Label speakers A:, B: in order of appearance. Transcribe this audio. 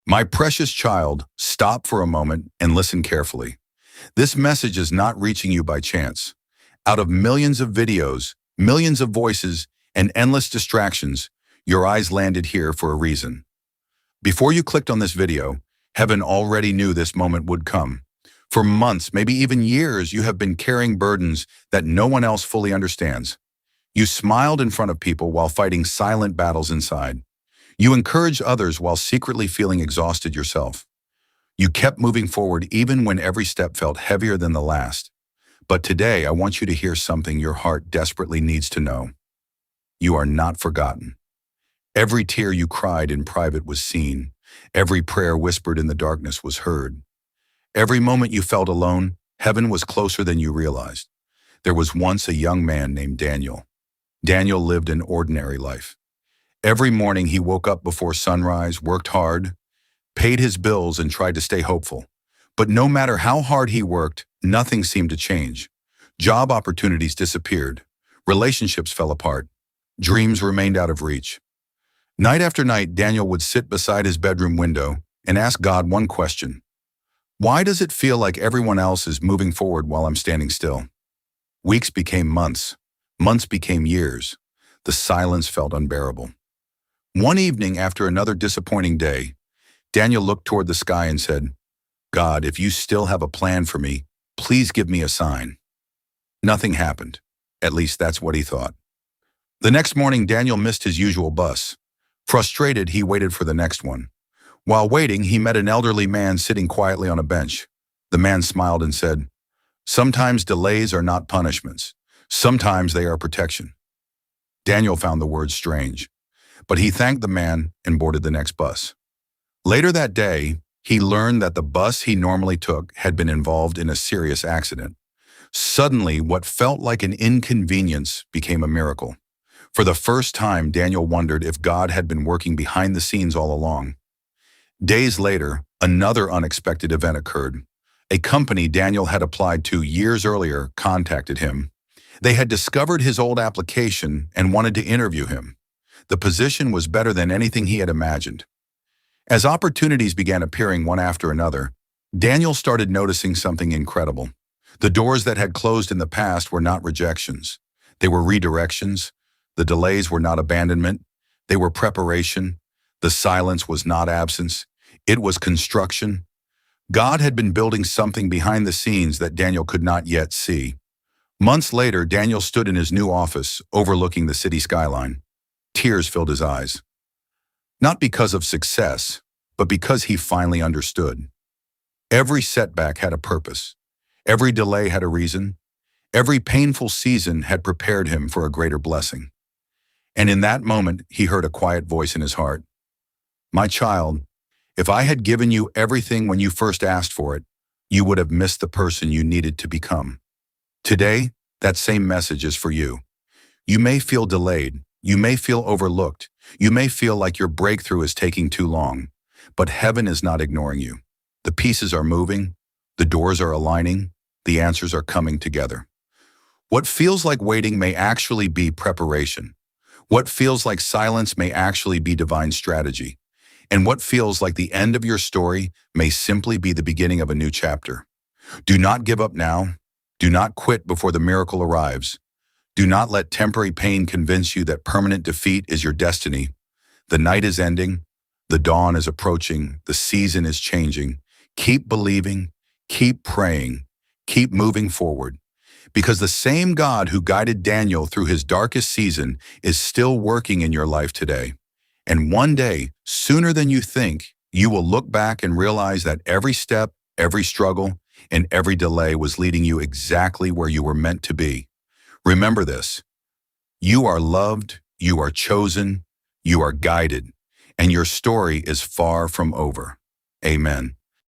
A: My precious child, stop for a moment and listen carefully. This message is not reaching you by chance. Out of millions of videos, millions of voices, and endless distractions, your eyes landed here for a reason. Before you clicked on this video, heaven already knew this moment would come. For months, maybe even years, you have been carrying burdens that no one else fully understands. You smiled in front of people while fighting silent battles inside. You encouraged others while secretly feeling exhausted yourself. You kept moving forward even when every step felt heavier than the last. But today, I want you to hear something your heart desperately needs to know. You are not forgotten. Every tear you cried in private was seen. Every prayer whispered in the darkness was heard. Every moment you felt alone, heaven was closer than you realized. There was once a young man named Daniel. Daniel lived an ordinary life. Every morning he woke up before sunrise, worked hard, paid his bills, and tried to stay hopeful. But no matter how hard he worked, nothing seemed to change. Job opportunities disappeared. Relationships fell apart. Dreams remained out of reach. Night after night, Daniel would sit beside his bedroom window and ask God one question. Why does it feel like everyone else is moving forward while I'm standing still? Weeks became months. Months became years. The silence felt unbearable. One evening, after another disappointing day, Daniel looked toward the sky and said, God, if you still have a plan for me, please give me a sign. Nothing happened. At least that's what he thought. The next morning, Daniel missed his usual bus. Frustrated, he waited for the next one. While waiting, he met an elderly man sitting quietly on a bench. The man smiled and said, sometimes delays are not punishments. Sometimes they are protection. Daniel found the words strange, but he thanked the man and boarded the next bus. Later that day, he learned that the bus he normally took had been involved in a serious accident. Suddenly, what felt like an inconvenience became a miracle. For the first time, Daniel wondered if God had been working behind the scenes all along. Days later, another unexpected event occurred. A company Daniel had applied to years earlier contacted him. They had discovered his old application and wanted to interview him. The position was better than anything he had imagined. As opportunities began appearing one after another, Daniel started noticing something incredible. The doors that had closed in the past were not rejections. They were redirections. The delays were not abandonment. They were preparation. The silence was not absence. It was construction. God had been building something behind the scenes that Daniel could not yet see. Months later, Daniel stood in his new office, overlooking the city skyline. Tears filled his eyes. Not because of success, but because he finally understood. Every setback had a purpose. Every delay had a reason. Every painful season had prepared him for a greater blessing. And in that moment, he heard a quiet voice in his heart. My child, if I had given you everything when you first asked for it, you would have missed the person you needed to become. Today, that same message is for you. You may feel delayed. You may feel overlooked. You may feel like your breakthrough is taking too long. But heaven is not ignoring you. The pieces are moving. The doors are aligning. The answers are coming together. What feels like waiting may actually be preparation. What feels like silence may actually be divine strategy. And what feels like the end of your story may simply be the beginning of a new chapter. Do not give up now. Do not quit before the miracle arrives. Do not let temporary pain convince you that permanent defeat is your destiny. The night is ending. The dawn is approaching. The season is changing. Keep believing. Keep praying. Keep moving forward. Because the same God who guided Daniel through his darkest season is still working in your life today. And one day, sooner than you think, you will look back and realize that every step, every struggle, and every delay was leading you exactly where you were meant to be. Remember this. You are loved, you are chosen, you are guided, and your story is far from over. Amen.